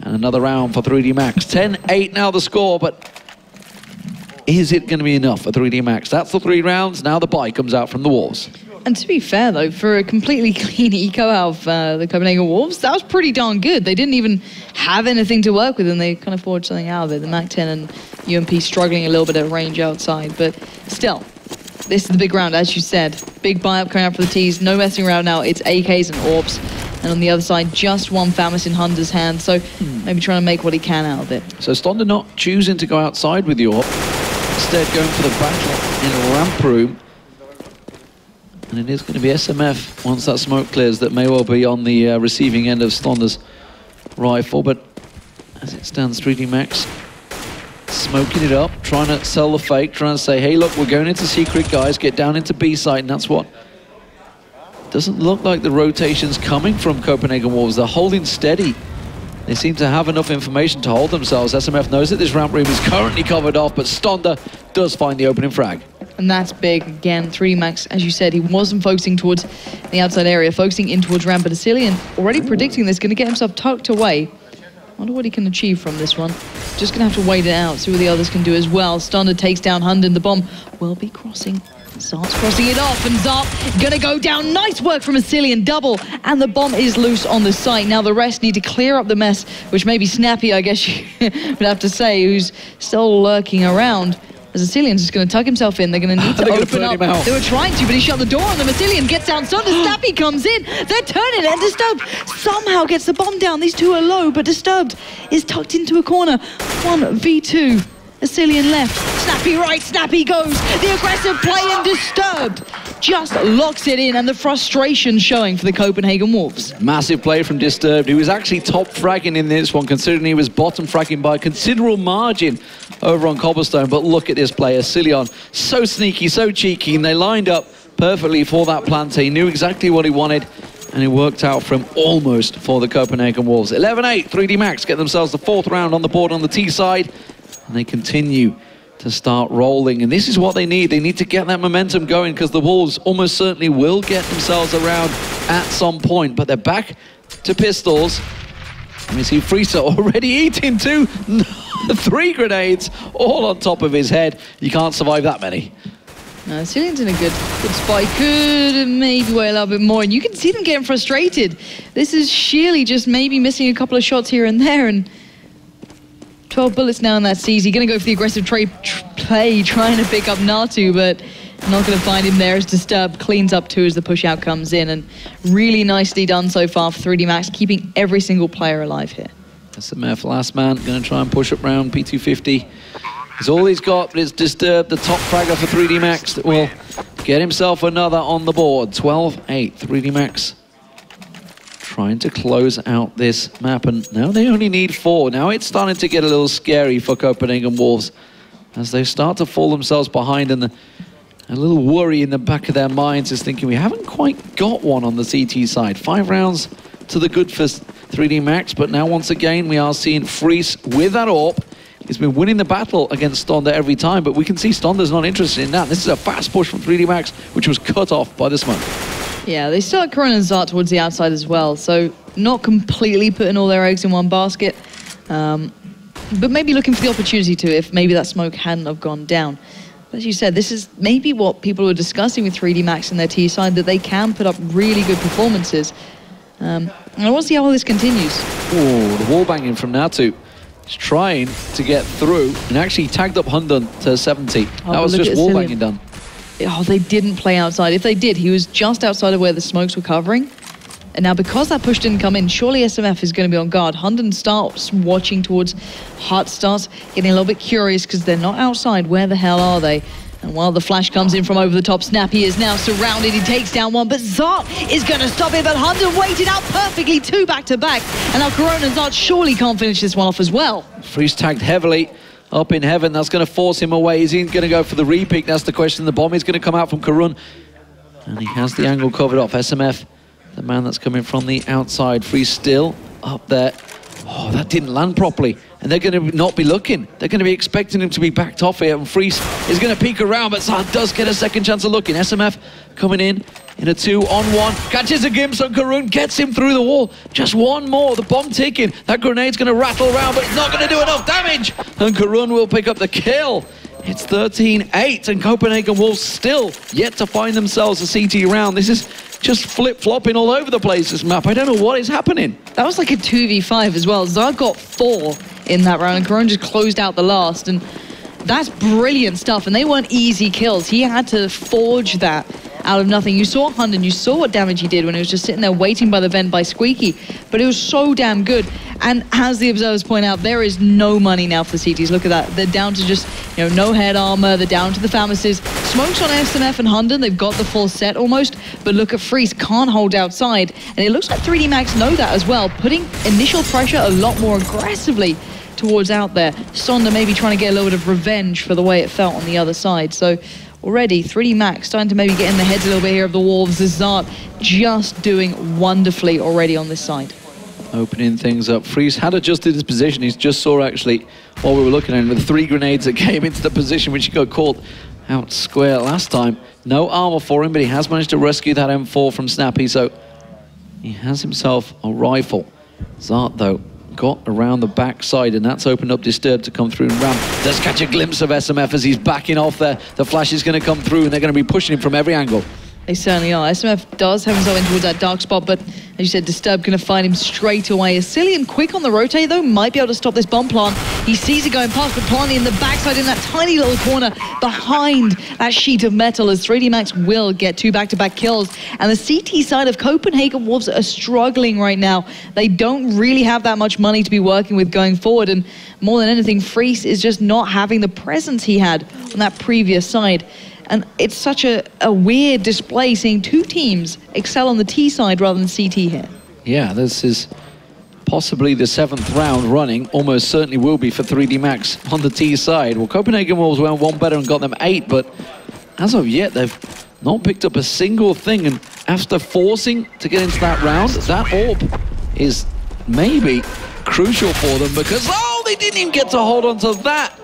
And another round for 3D Max. 10-8 now the score, but is it going to be enough for 3D Max? That's the 3 rounds. Now the buy comes out from the Wolves. And to be fair, though, for a completely clean eco out of the Copenhagen Wolves, that was pretty darn good. They didn't even have anything to work with, and they kind of forged something out of it. The MAC-10 and UMP struggling a little bit at range outside, but still, this is the big round, as you said. Big buy-up coming out for the T's. No messing around now. It's AKs and AWPs. And on the other side, just one Famis in Hunter's hand, so maybe trying to make what he can out of it. So Stonder not choosing to go outside with the AWP, instead going for the battle in a ramp room. And it is going to be SMF, once that smoke clears, that may well be on the receiving end of Stonder's rifle. But as it stands, 3D Max smoking it up, trying to sell the fake, trying to say, hey, look, we're going into secret, guys, get down into B site, and that's what... Doesn't look like the rotation's coming from Copenhagen Wolves. They're holding steady. They seem to have enough information to hold themselves. SMF knows that this ramp room is currently covered off, but Stonder does find the opening frag. And that's big. Again, 3D Max, as you said, he wasn't focusing towards the outside area, focusing in towards ramp. But Asilian already predicting this, going to get himself tucked away. Wonder what he can achieve from this one. Just going to have to wait it out, see what the others can do as well. Stonder takes down Hunden. The bomb will be crossing. Zart's crossing it off, and Zart gonna go down. Nice work from Asilian, double, and the bomb is loose on the site. Now the rest need to clear up the mess, which may be Snappy, I guess you would have to say, who's still lurking around. As Asilian's just gonna tuck himself in, they're gonna need to open up. They were trying to, but he shut the door on them. Asilian gets down, Snappy comes in, they're turning it, and Disturbed somehow gets the bomb down. These two are low, but Disturbed is tucked into a corner. 1v2. Asilian left, Snappy right, Snappy goes. The aggressive play, and Disturbed just locks it in, and the frustration showing for the Copenhagen Wolves. Massive play from Disturbed, who was actually top fragging in this one, considering he was bottom fragging by a considerable margin over on Cobblestone. But look at this play, Asilian, so sneaky, so cheeky, and they lined up perfectly for that plant. He knew exactly what he wanted, and it worked out for him almost for the Copenhagen Wolves. 11-8, 3D Max get themselves the 4th round on the board on the T side. And they continue to start rolling. And this is what they need. They need to get that momentum going, because the Wolves almost certainly will get themselves around at some point. But they're back to pistols. And we see Friese already eating 3 grenades all on top of his head. You can't survive that many. No, Asilian's in a good spot. He could maybe wait a little bit more. And you can see them getting frustrated. This is sheerly just maybe missing a couple of shots here and there. And 12 bullets now in that CZ. Going to go for the aggressive play, trying to pick up Natu, but not going to find him there as Disturbed cleans up 2 as the push out comes in. And really nicely done so far for 3D Max, keeping every single player alive here. SMF, last man, going to try and push up round P250. It's all he's got, but it's Disturbed, the top fragger for 3D Max, that will get himself another on the board. 12-8, 3D Max trying to close out this map, and now they only need 4. Now it's starting to get a little scary for Copenhagen Wolves as they start to fall themselves behind, and a little worry in the back of their minds is thinking, we haven't quite got one on the CT side. 5 rounds to the good for 3D Max, but now once again we are seeing Friese with that AWP. He's been winning the battle against Stonder every time, but we can see Stonder's not interested in that. This is a fast push from 3D Max, which was cut off by the smoke. Yeah, they start Corona and Zart towards the outside as well, so not completely putting all their eggs in one basket, but maybe looking for the opportunity to, if maybe that smoke hadn't have gone down. But as you said, this is maybe what people were discussing with 3D Max and their T side, that they can put up really good performances. And I want to see how all this continues. Oh, the wall banging from Natu. He's trying to get through and actually tagged up Hundun to 70. Oh, that was just wall banging done. Oh, they didn't play outside. If they did, he was just outside of where the smokes were covering. And now because that push didn't come in, surely SMF is going to be on guard. Hundun starts watching towards Hut, starts getting a little bit curious because they're not outside. Where the hell are they? And while the flash comes in from over the top, Snappy is now surrounded. He takes down one, but Zart is going to stop it. But Hundun waited out perfectly, 2 back-to-back. And now Corona and Zart surely can't finish this one off as well. Freeze tagged heavily up in heaven. That's going to force him away. Is he going to go for the repick? That's the question. The bomb is going to come out from Karun. And he has the angle covered off. SMF, the man that's coming from the outside. Freeze still up there. Oh, that didn't land properly. And they're going to not be looking. They're going to be expecting him to be backed off here. And Freeze is going to peek around, but Zart does get a second chance of looking. SMF coming in a 2-on-1. Catches a glimpse on Karun, gets him through the wall. Just one more. The bomb ticking. That grenade's going to rattle around, but it's not going to do enough damage. And Karun will pick up the kill. It's 13-8, and Copenhagen Wolves still yet to find themselves a CT round. This is just flip-flopping all over the place, this map. I don't know what is happening. That was like a 2v5 as well. Zart got 4 in that round, and Corona just closed out the last. And that's brilliant stuff, and they weren't easy kills. He had to forge that out of nothing. You saw Hundun, you saw what damage he did when he was just sitting there waiting by the vent by Squeaky, but it was so damn good. And as the observers point out, there is no money now for the CTs. Look at that. They're down to just, you know, no head armor. They're down to the Famaces. Smokes on SMF and Hundun. They've got the full set almost, but look at Freeze, can't hold outside. And it looks like 3D Max know that as well, putting initial pressure a lot more aggressively towards out there. Sonda maybe trying to get a little bit of revenge for the way it felt on the other side. So already 3D Max starting to maybe get in the heads a little bit here of the Wolves. Zart just doing wonderfully already on this side. Opening things up. Freeze had adjusted his position. He just saw actually while we were looking at him with 3 grenades that came into the position which he got caught out square last time. No armor for him, but he has managed to rescue that M4 from Snappy, so he has himself a rifle. Zart though got around the backside, and that's opened up Disturb to come through and ram. Does catch a glimpse of SMF as he's backing off there. The flash is going to come through and they're going to be pushing him from every angle. They certainly are. SMF does have himself in towards that dark spot, but as you said, Disturb going to find him straight away. Cillian quick on the rotate, though, might be able to stop this bomb plant. He sees it going past, but Planty in the backside in that tiny little corner behind that sheet of metal as 3D Max will get 2 back-to-back kills. And the CT side of Copenhagen Wolves are struggling right now. They don't really have that much money to be working with going forward, and more than anything, Freeze is just not having the presence he had on that previous side. And it's such a weird display seeing 2 teams excel on the T side rather than CT here. Yeah, this is possibly the 7th round running. Almost certainly will be for 3D Max on the T side. Well, Copenhagen Wolves went 1 better and got them 8, but as of yet, they've not picked up a single thing. And after forcing to get into that round, that orb is maybe crucial for them because, oh, they didn't even get to hold on to that.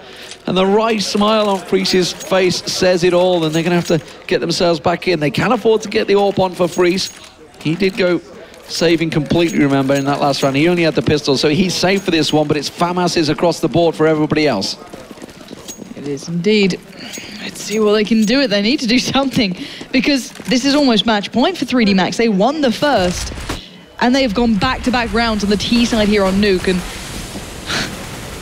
And the wry smile on Freeze's face says it all, and they're going to have to get themselves back in. They can afford to get the AWP on for Freeze. He did go saving completely, remember, in that last round. He only had the pistol, so he's safe for this one, but it's Famases across the board for everybody else. It is indeed. Let's see what they can do it. They need to do something, because this is almost match point for 3D Max. They won the first, and they've gone back-to-back rounds on the T side here on Nuke, and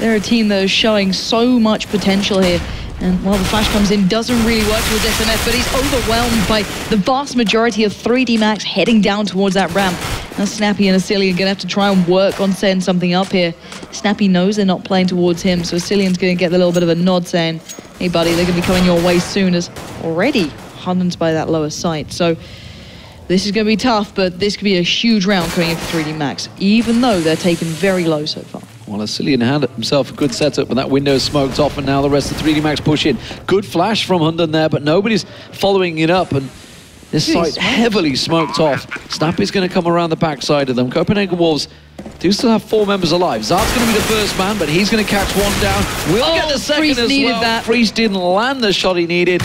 they're a team that is showing so much potential here. And while the flash comes in, doesn't really work with SMF, but he's overwhelmed by the vast majority of 3D Max heading down towards that ramp. Now Snappy and Cillian are going to have to try and work on setting something up here. Snappy knows they're not playing towards him, so Cillian's going to get a little bit of a nod saying, hey buddy, they're going to be coming your way soon, as already Hundun's by that lower site. So this is going to be tough, but this could be a huge round coming in for 3D Max, even though they're taken very low so far. Well, Cillian had himself a good setup, but that window smoked off, and now the rest of 3D Max push in. Good flash from Hundun there, but nobody's following it up, and this site heavily smoked off. Snappy's going to come around the backside of them. Copenhagen Wolves do still have 4 members alive. Zart's going to be the first man, but he's going to catch one down. We'll get the second Freeze as needed well. that. Freeze didn't land the shot he needed.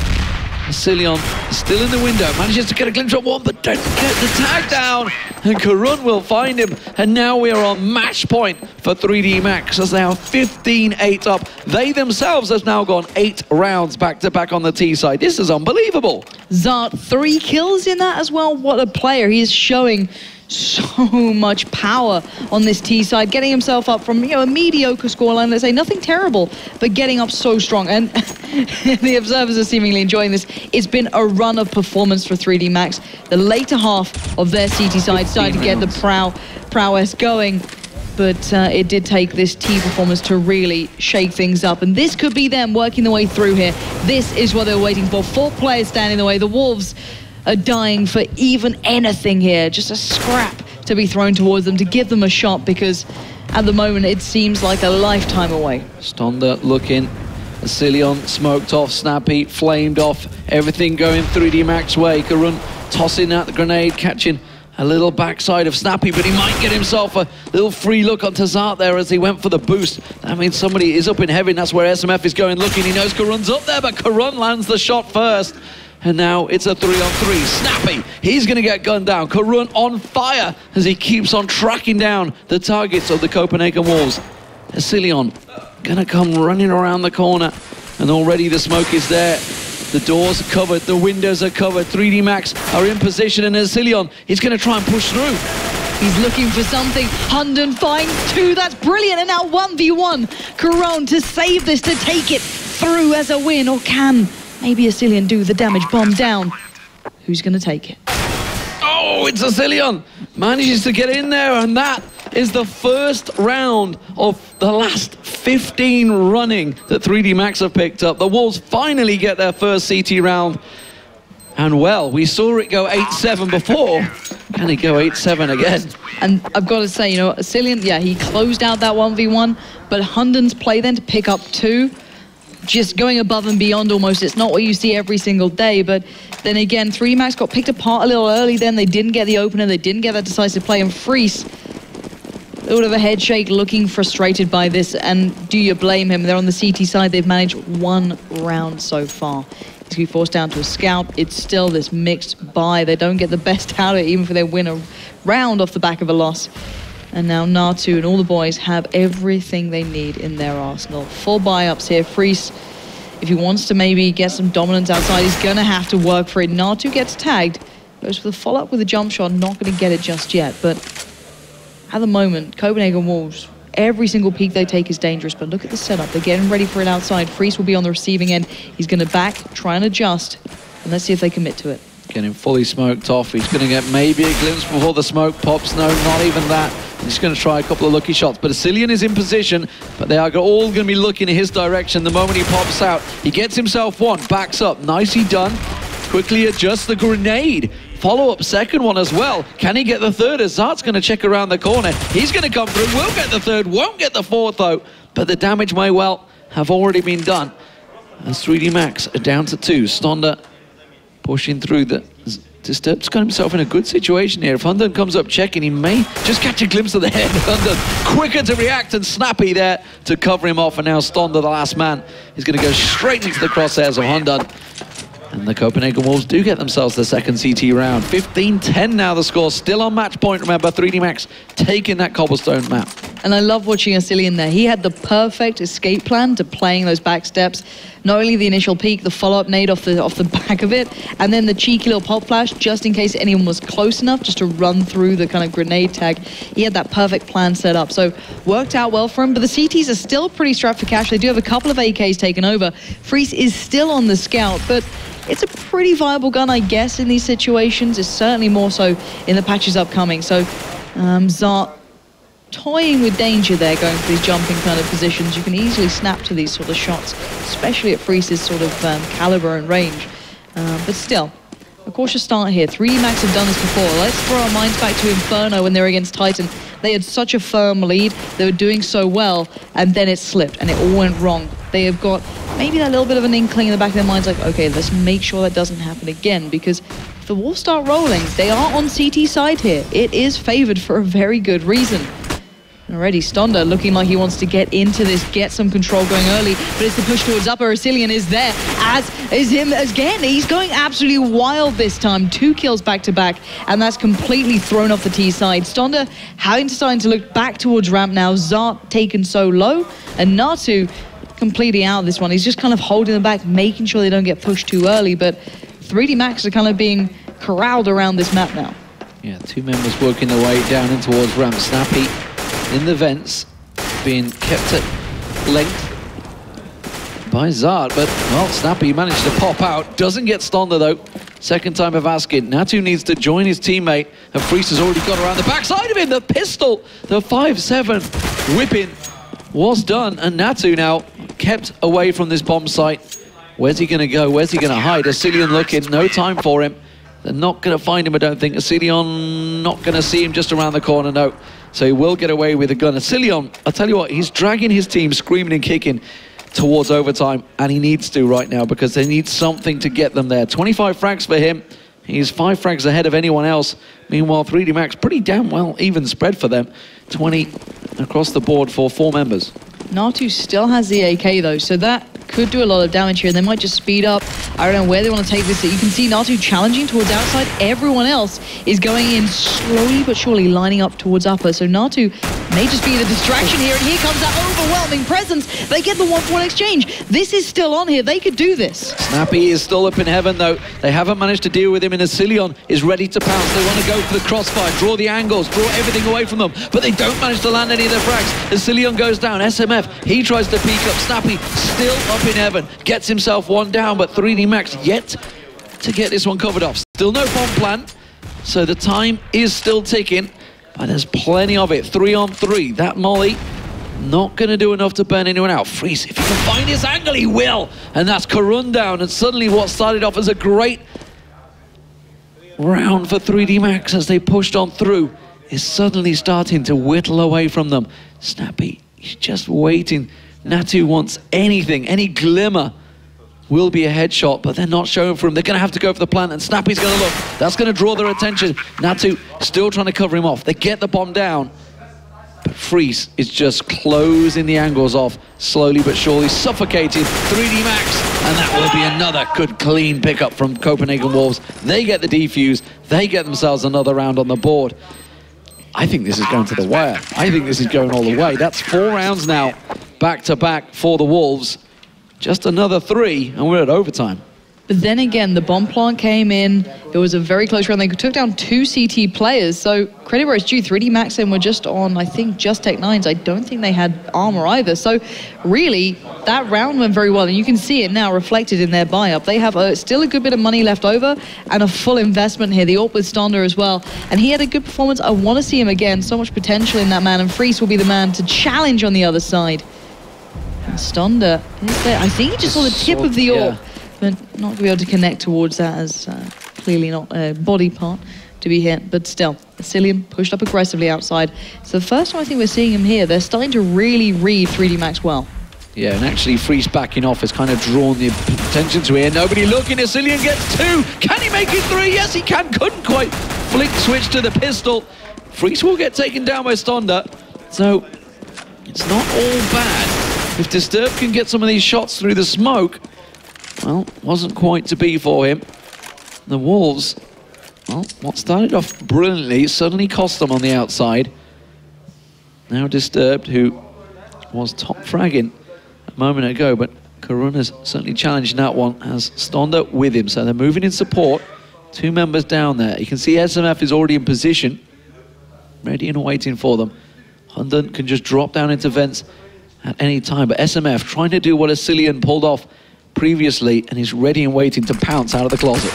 Cillian still in the window, manages to get a glimpse of one, but don't get the tag down. And Karun will find him. And now we are on match point for 3D Max as they are 15-8 up. They themselves have now gone 8 rounds back-to-back on the T side. This is unbelievable. Zart, 3 kills in that as well. What a player. He is showing so much power on this T side, getting himself up from, you know, a mediocre scoreline, let's say, nothing terrible, but getting up so strong. And the observers are seemingly enjoying this. It's been a run of performance for 3D Max. The later half of their CT side started to get the prowess going, but it did take this T performance to really shake things up. And this could be them working their way through here. This is what they're waiting for. 4 players standing in the way. The Wolves are dying for even anything here, just a scrap to be thrown towards them to give them a shot, because at the moment it seems like a lifetime away. Stonda looking, Asilion smoked off, Snappy flamed off, everything going 3D Max way. Karun tossing out the grenade, catching a little backside of Snappy, but he might get himself a little free look onto Zart there as he went for the boost. That means somebody is up in heaven. That's where SMF is going looking. He knows Karun's up there, but Karun lands the shot first. And now it's a 3-on-3. Snappy, he's going to get gunned down. Karun on fire as he keeps on tracking down the targets of the Copenhagen Wolves. Asilion going to come running around the corner. And already the smoke is there. The doors are covered, the windows are covered. 3D Max are in position, and Asilion, he's going to try and push through. He's looking for something. Hunden finds 2. That's brilliant. And now 1v1. Karun to save this, to take it through as a win. Or can maybe Asilion do the damage bomb down? Who's going to take it? Oh, it's Asilion. Manages to get in there, and that is the first round of the last 15 running that 3D Max have picked up. The Wolves finally get their first CT round. And well, we saw it go 8-7 before. Can it go 8-7 again? And I've got to say, you know, Asilion, yeah, he closed out that 1v1, but Hunden's play then to pick up 2, just going above and beyond almost. It's not what you see every single day, but then again, 3D Max got picked apart a little early then. They didn't get the opener, they didn't get that decisive play, and Freeze, a little bit of a head shake, looking frustrated by this, and do you blame him? They're on the CT side, they've managed 1 round so far. He's going to be forced down to a scout. It's still this mixed buy. They don't get the best out of it, even if they win a round off the back of a loss. And now Natu and all the boys have everything they need in their arsenal. Full buy-ups here. Freeze, if he wants to maybe get some dominance outside, he's going to have to work for it. Natu gets tagged, goes for the follow-up with a jump shot, not going to get it just yet. But at the moment, Copenhagen Wolves, every single peek they take is dangerous, but look at the setup. They're getting ready for it outside. Freeze will be on the receiving end. He's going to back, try and adjust, and let's see if they commit to it. Getting fully smoked off. He's going to get maybe a glimpse before the smoke pops. No, not even that. He's going to try a couple of lucky shots. But Asilion is in position, but they are all going to be looking in his direction the moment he pops out. He gets himself 1, backs up. Nicely done. Quickly adjusts the grenade. Follow-up second one as well. Can he get the third? As Zart's going to check around the corner. He's going to come through. Will get the third. Won't get the fourth, though. But the damage may well have already been done. As 3D Max are down to 2. Stonda pushing through the... Disturbed's got himself in a good situation here. If Hunden comes up checking, he may just catch a glimpse of the head. Hunden quicker to react and Snappy there to cover him off. And now Stonda, the last man, is going to go straight into the crosshairs of Hunden. And the Copenhagen Wolves do get themselves the second CT round. 15-10 now the score. Still on match point, remember. 3D Max taking that cobblestone map. And I love watching Asilion there. He had the perfect escape plan to playing those back steps. Not only the initial peek, the follow-up nade off the back of it, and then the cheeky little pop flash, just in case anyone was close enough just to run through the kind of grenade tag. He had that perfect plan set up. So worked out well for him, but the CTs are still pretty strapped for cash. They do have a couple of AKs taken over. Freeze is still on the scout, but it's a pretty viable gun, I guess, in these situations. It's certainly more so in the patches upcoming. So Zart toying with danger there, going for these jumping kind of positions. You can easily snap to these sort of shots, especially at Freeze's sort of caliber and range. But still, a cautious start here. 3D Max have done this before. Let's throw our minds back to Inferno when they were against Titan. They had such a firm lead. They were doing so well, and then it slipped, and it all went wrong. They have got maybe that little bit of an inkling in the back of their minds, like, okay, let's make sure that doesn't happen again, because if the Wolves start rolling, they are on CT side here. It is favored for a very good reason. Already Stonda looking like he wants to get into this, get some control going early, but it's the push towards upper. Asilion is there, as is him again. He's going absolutely wild this time. 2 kills back to back, and that's completely thrown off the T side. Stonda starting to look back towards ramp now. Zart taken so low, and Natu completely out of this one. He's just kind of holding them back, making sure they don't get pushed too early, but 3D Max are kind of being corralled around this map now. Yeah, two members working their way down in towards ramp. Snappy in the vents, being kept at length by Zard, but, well, Snappy managed to pop out. Doesn't get Stonda, though. Second time of asking. Natu needs to join his teammate, and Freese has already got around the backside of him. The pistol, the 5-7 whipping was done, and Natu now kept away from this bomb site. Where's he going to go? Where's he going to hide? Asilion looking, no time for him. They're not going to find him, I don't think. Asilion not going to see him just around the corner, no. So he will get away with a gun. Asilion, I'll tell you what, he's dragging his team screaming and kicking towards overtime, and he needs to right now because they need something to get them there. 25 frags for him. He's 5 frags ahead of anyone else. Meanwhile, 3D Max, pretty damn well even spread for them. 20 across the board for 4 members. Natu still has the AK though, so that could do a lot of damage here. They might just speed up. I don't know where they want to take this. You can see Natu challenging towards outside. Everyone else is going in slowly but surely, lining up towards upper. So Natu may just be the distraction here, and here comes that overwhelming presence. They get the 1-for-1 exchange. This is still on here. They could do this. Snappy is still up in heaven, though. They haven't managed to deal with him, and Asilion is ready to pounce. They want to go for the crossfire, draw the angles, draw everything away from them, but they don't manage to land any of their frags. Asilion goes down. SMF, he tries to peek up. Snappy still up in heaven, gets himself one down, but 3D Max yet to get this one covered off. Still no bomb plan, so the time is still ticking. But there's plenty of it. 3 on 3. That molly not going to do enough to burn anyone out. Freeze, if he can find his angle, he will. And that's Karun down. And suddenly what started off as a great round for 3D Max as they pushed on through is suddenly starting to whittle away from them. Snappy, he's just waiting. Natu wants anything, any glimmer will be a headshot, but they're not showing for him. They're going to have to go for the plant, and Snappy's going to look. That's going to draw their attention. Natu still trying to cover him off. They get the bomb down, but Freeze is just closing the angles off, slowly but surely, suffocated 3D Max, and that will be another good, clean pickup from Copenhagen Wolves. They get the defuse. They get themselves another round on the board. I think this is going to the wire. I think this is going all the way. That's 4 rounds now, back-to-back for the Wolves. Just another 3, and we're at overtime. But then again, the bomb plant came in. It was a very close round. They took down 2 CT players. So credit where it's due. 3D Max and were just on, I think, just Tech 9s. I don't think they had armor either. So really, that round went very well. And you can see it now reflected in their buy-up. They have still a good bit of money left over and a full investment here. The AWP with Stonda as well. And he had a good performance. I want to see him again. So much potential in that man. And Freeze will be the man to challenge on the other side. And Stonda is there. I think he just saw the tip of the AWP. But not going to be able to connect towards that, as clearly not a body part to be hit. But still, Asilion pushed up aggressively outside. So the first time I think we're seeing him here, they're starting to really read 3D Max well. Yeah, and actually Freeze backing off has kind of drawn the attention to here. Nobody looking. Asilion gets 2. Can he make it 3? Yes, he can. Couldn't quite flick switch to the pistol. Freeze will get taken down by Stonda. So it's not all bad. If Disturbed can get some of these shots through the smoke, well, wasn't quite to be for him. The Wolves, well, what started off brilliantly suddenly cost them on the outside. Now Disturbed, who was top fragging a moment ago, but Karun has certainly challenged that one, has Stonda with him. So they're moving in support. 2 members down there. You can see SMF is already in position, ready and waiting for them. Hunden can just drop down into vents at any time, but SMF trying to do what Asilion pulled off previously, and he's ready and waiting to pounce out of the closet.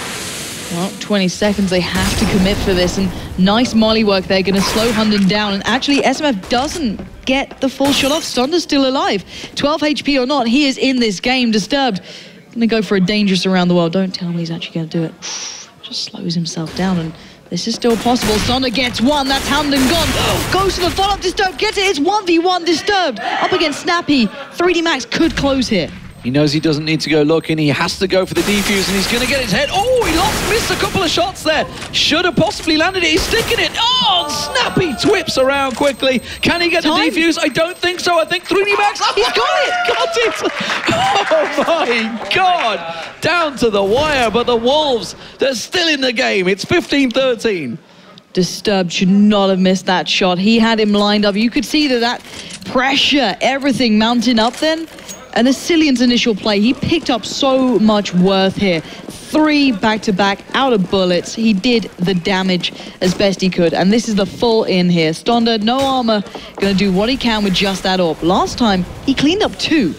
Well, 20 seconds, they have to commit for this, and nice molly work there, going to slow Hunden down, and actually SMF doesn't get the full shot off. Stonda's still alive. 12 HP or not, he is in this game. Disturbed, going to go for a dangerous around the world. Don't tell me he's actually going to do it. Just slows himself down, and this is still possible. Stonda gets 1, that's Hunden gone. Goes to the follow-up, Disturbed gets it, it's 1v1 Disturbed. Up against Snappy, 3D Max could close here. He knows he doesn't need to go looking. He has to go for the defuse, and he's going to get his head. Oh, he missed a couple of shots there. Should have possibly landed it. He's sticking it. Oh, Snappy twips around quickly. Can he get the defuse? I don't think so. I think 3D Max. Oh, he's got it. Oh, my God. Down to the wire, but the Wolves, they're still in the game. It's 15-13. Disturbed should not have missed that shot. He had him lined up. You could see that pressure, everything mounting up then. And Asilion's initial play, he picked up so much worth here. 3 back-to-back out of bullets. He did the damage as best he could. And this is the full in here. Stonda, no armor, going to do what he can with just that AWP. Last time, he cleaned up 2.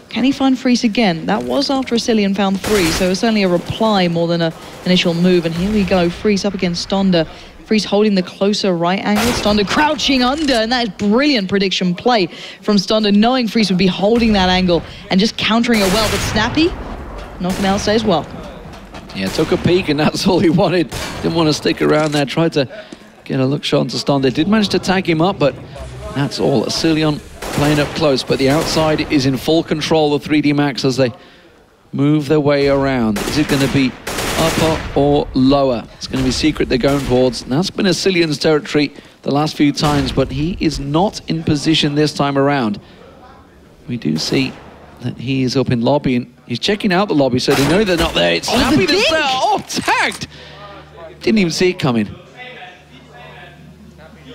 Can he find Freeze again? That was after Asilian found 3, so it was certainly a reply more than an initial move. And here we go, Freeze up against Stonda. Freeze holding the closer right angle. Stonda crouching under, and that is brilliant prediction play from Stonda, knowing Freeze would be holding that angle and just countering it well. But Snappy, nothing else says well. Yeah, took a peek, and that's all he wanted. Didn't want to stick around there. Tried to get a look shot into Stonda. Did manage to tag him up, but that's all. Asilion playing up close, but the outside is in full control of 3D Max as they move their way around. Is it going to be upper or lower? It's going to be secret they're going towards. And that's been Asilion's territory the last few times, but he is not in position this time around. We do see that he is up in lobby, and he's checking out the lobby, so they know they're not there. It's Snappy that's there. Oh, tagged! Didn't even see it coming.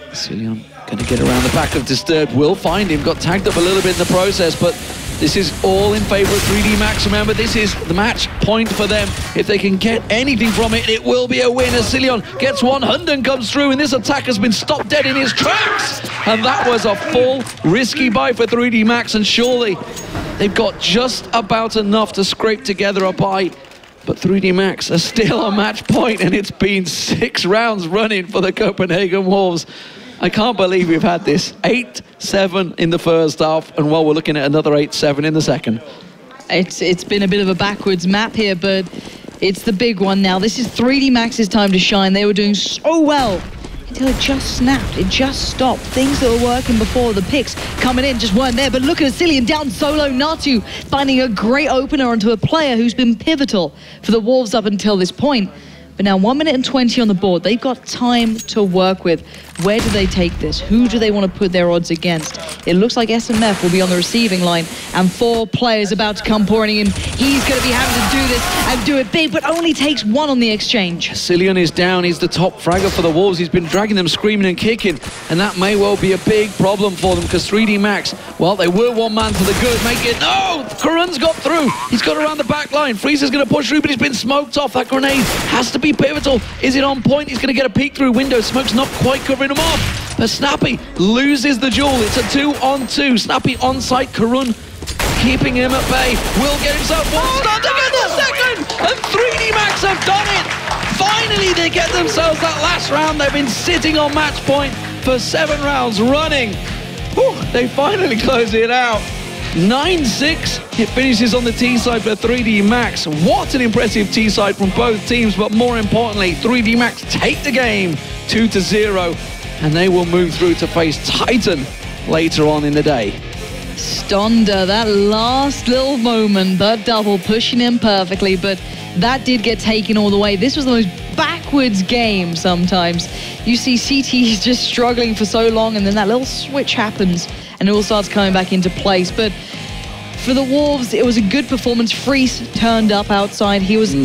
Asilion going to get around the back of Disturbed. Will find him. Got tagged up a little bit in the process, but this is all in favor of 3D Max. Remember, this is the match point for them. If they can get anything from it, it will be a win. Asilion gets one, Hunden comes through, and this attack has been stopped dead in his tracks. And that was a full risky buy for 3D Max, and surely they've got just about enough to scrape together a buy. But 3D Max are still on match point, and it's been 6 rounds running for the Copenhagen Wolves. I can't believe we've had this. 8-7 in the first half, and well, we're looking at another 8-7 in the second. It's been a bit of a backwards map here, but it's the big one now. This is 3D Max's time to shine. They were doing so well until it just snapped. It just stopped. Things that were working before, the picks coming in, just weren't there. But look at Asilion down solo. Natu finding a great opener onto a player who's been pivotal for the Wolves up until this point. But now 1 minute and 20 on the board. They've got time to work with. Where do they take this? Who do they want to put their odds against? It looks like SMF will be on the receiving line, and 4 players about to come pouring in. He's going to be having to do this and do it big, but only takes 1 on the exchange. Asilion is down. He's the top fragger for the Wolves. He's been dragging them screaming and kicking, and that may well be a big problem for them, because 3D Max, well, they were 1 man to the good. Make it, no! Karun's got through. He's got around the back line. Freeze is going to push through, but he's been smoked off. That grenade has to be pivotal. Is it on point? He's going to get a peek through window. Smoke's not quite covering him off. But Snappy loses the duel. It's a 2-on-2. Snappy on site. Karun keeping him at bay. Will get himself one start to get the second. And 3D Max have done it. Finally, they get themselves that last round. They've been sitting on match point for 7 rounds running. Whew, they finally close it out. 9-6, it finishes on the T side for 3D Max. What an impressive T side from both teams, but more importantly, 3D Max take the game 2-0, and they will move through to face Titan later on in the day. Stonda, that last little moment, that double pushing him perfectly, but that did get taken all the way. This was the most backwards game sometimes. You see CT just struggling for so long, and then that little switch happens and it all starts coming back into place. But for the Wolves, it was a good performance. Freeze turned up outside. He was